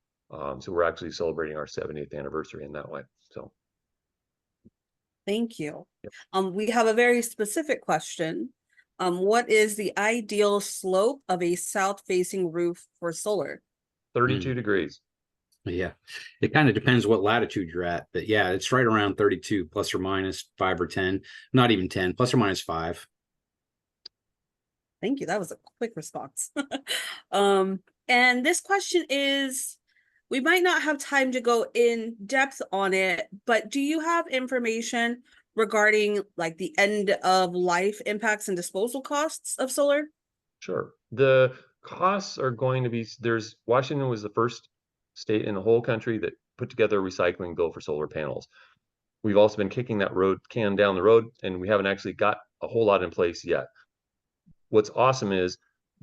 So we're actually celebrating our 70th anniversary in that way. So thank you. Yep. We have a very specific question. What is the ideal slope of a south-facing roof for solar? 32 degrees. Yeah, it kind of depends what latitude you're at, but yeah, it's right around 32, plus or minus 5 or 10, not even 10, plus or minus 5. Thank you. That was a quick response. And this question is, we might not have time to go in depth on it, but do you have information regarding like the end of life impacts and disposal costs of solar? Sure. The costs are going to be, Washington was the first state in the whole country that put together a recycling bill for solar panels. We've also been kicking that can down the road, and we haven't actually got a whole lot in place yet. What's awesome is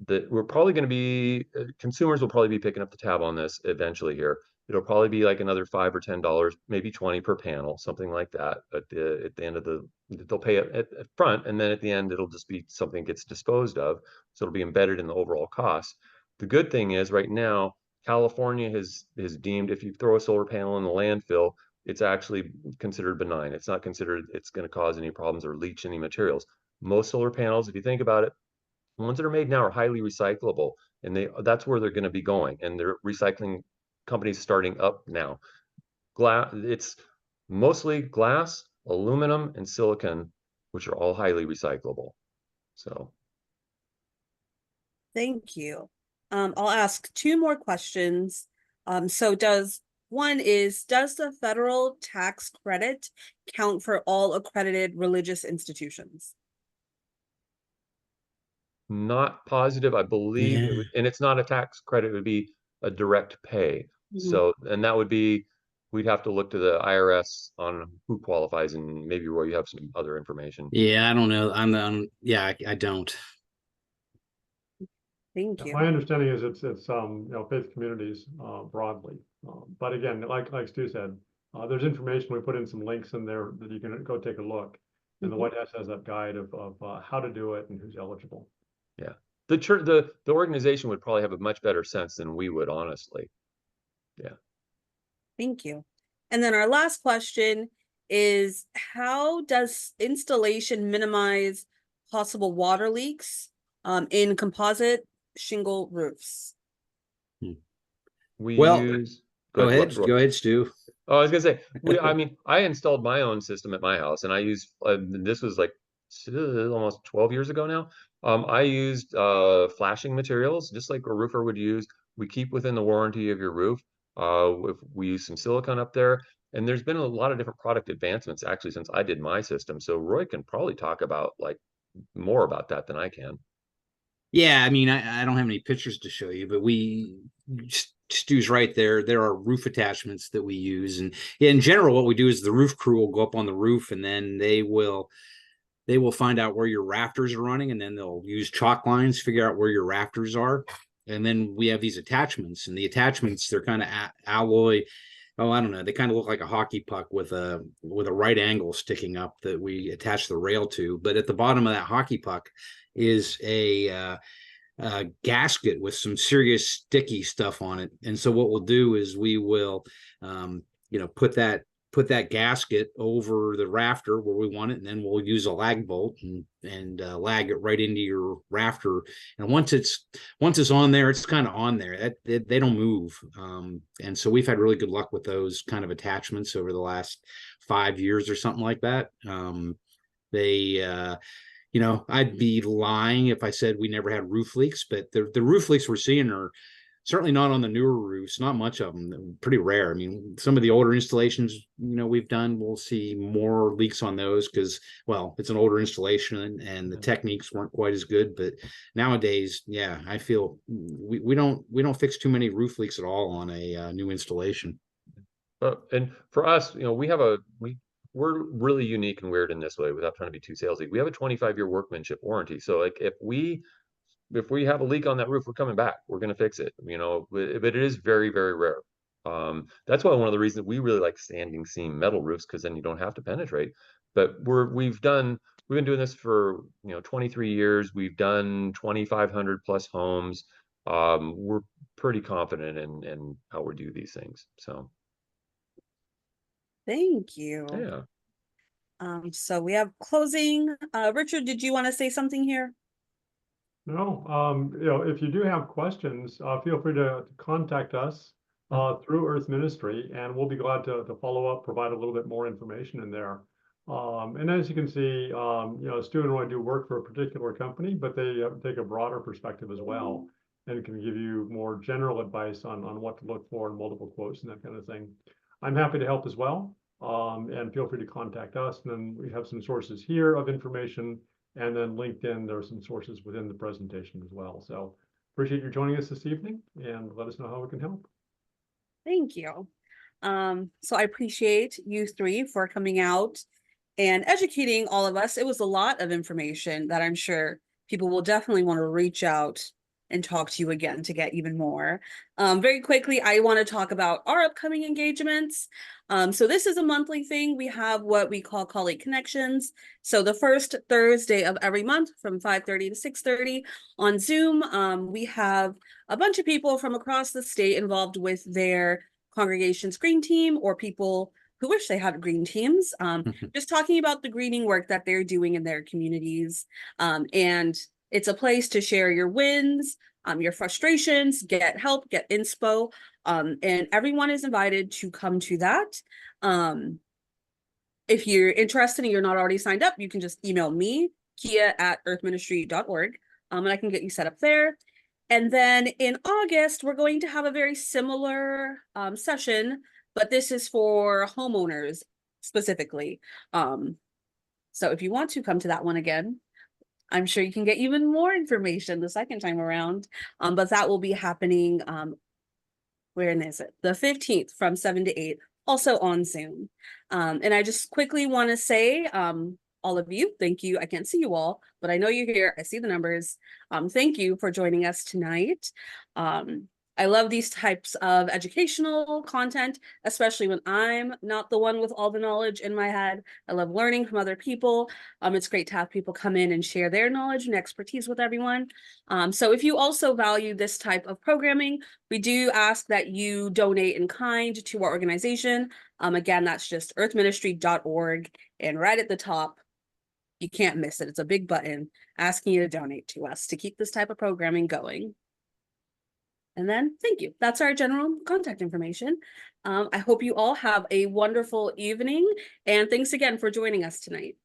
that we're probably going to be, consumers will probably be picking up the tab on this eventually here. It'll probably be like another $5 or $10, maybe 20 per panel, something like that. At the end of they'll pay it at front, and then at the end, it'll just be something gets disposed of. So it'll be embedded in the overall cost. The good thing is right now, California has deemed if you throw a solar panel in the landfill, it's actually considered benign. It's not considered it's going to cause any problems or leach any materials. Most solar panels, if you think about it, the ones that are made now are highly recyclable, and that's where they're going to be going. And they're recycling companies starting up now. It's mostly glass, aluminum, and silicon, which are all highly recyclable. So Thank you. I'll ask two more questions. One is, does the federal tax credit count for all accredited religious institutions? not positive, I believe, Yeah. and it's not a tax credit, it would be a direct pay. So, and that would be, we'd have to look to the IRS on who qualifies, and maybe Roy, you have some other information. Yeah, I don't know. I don't. Thank you. My understanding is it's faith communities broadly. But again, like Stu said, there's information. We put in some links in there that you can go take a look. And the White House has that guide of how to do it and who's eligible. Yeah, the church, the organization would probably have a much better sense than we would, honestly. Yeah. Thank you. And then our last question is, how does installation minimize possible water leaks in composite shingle roofs? We Well, use. Go ahead, Roy. go ahead, Stu. Oh, I was gonna say, I mean, I installed my own system at my house, and I used, this was like almost 12 years ago now. I used flashing materials, just like a roofer would use. We keep within the warranty of your roof. If we use some silicone up there, and there's been a lot of different product advancements actually since I did my system. So Roy can probably talk about like more about that than I can. Yeah, I mean, I don't have any pictures to show you, but Stu's right there. There are roof attachments that we use, and in general, what we do is the roof crew will go up on the roof, and then they will find out where your rafters are running, and then they'll use chalk lines, figure out where your rafters are, and then we have these attachments, and the attachments, they're kind of alloy. Oh, I don't know. They kind of look like a hockey puck with a right angle sticking up that we attach the rail to. But at the bottom of that hockey puck is a gasket with some serious sticky stuff on it. And so what we'll do is we will, put that gasket over the rafter where we want it, and then we'll use a lag bolt and lag it right into your rafter. And once it's on there, it's kind of on there. They don't move. And so we've had really good luck with those kind of attachments over the last 5 years or something like that. I'd be lying if I said we never had roof leaks, but the roof leaks we're seeing are certainly not on the newer roofs, not much of them, pretty rare. I mean, some of the older installations, we've done, we'll see more leaks on those because, well, it's an older installation and the techniques weren't quite as good. But nowadays, yeah, I feel we don't fix too many roof leaks at all on a new installation. And for us, we're really unique and weird in this way without trying to be too salesy. We have a 25-year workmanship warranty. So like if we have a leak on that roof, we're coming back. We're going to fix it, but it is very, very rare. That's why one of the reasons we really like standing seam metal roofs, because then you don't have to penetrate. But we've been doing this for 23 years. We've done 2,500 plus homes. We're pretty confident in how we do these things. So Thank you. yeah. So we have closing. Richard, did you want to say something here? No, if you do have questions, feel free to contact us through Earth Ministry, and we'll be glad to follow up, provide a little bit more information in there. And as you can see, Stu and Roy do work for a particular company, but they take a broader perspective as well, and can give you more general advice on what to look for and multiple quotes and that kind of thing. I'm happy to help as well, and feel free to contact us. And then we have some sources here of information. And then LinkedIn, there are some sources within the presentation as well. So appreciate you joining us this evening, and let us know how we can help. Thank you. So I appreciate you three for coming out and educating all of us. It was a lot of information that I'm sure people will definitely want to reach out and talk to you again to get even more. Very quickly, I want to talk about our upcoming engagements. So this is a monthly thing. We have what we call Colleague Connections. So the first Thursday of every month from 5:30 to 6:30 on Zoom, we have a bunch of people from across the state involved with their congregation's green team or people who wish they had green teams, just talking about the greening work that they're doing in their communities. And it's a place to share your wins, your frustrations, get help, get inspo, and everyone is invited to come to that. If you're interested and you're not already signed up, you can just email me, kia@earthministry.org, and I can get you set up there. And then in August, we're going to have a very similar session, but this is for homeowners specifically. So if you want to come to that one again, I'm sure you can get even more information the second time around. But that will be happening, when is it? The 15th from 7 to 8, also on Zoom. And I just quickly want to say, all of you, thank you. I can't see you all, but I know you're here. I see the numbers. Thank you for joining us tonight. I love these types of educational content, especially when I'm not the one with all the knowledge in my head. I love learning from other people. It's great to have people come in and share their knowledge and expertise with everyone. So if you also value this type of programming, we do ask that you donate in kind to our organization. Again, that's just earthministry.org, and right at the top, you can't miss it. It's a big button asking you to donate to us to keep this type of programming going. And then, thank you. That's our general contact information. I hope you all have a wonderful evening, and thanks again for joining us tonight.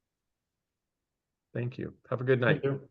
Thank you. Have a good night. Thank you.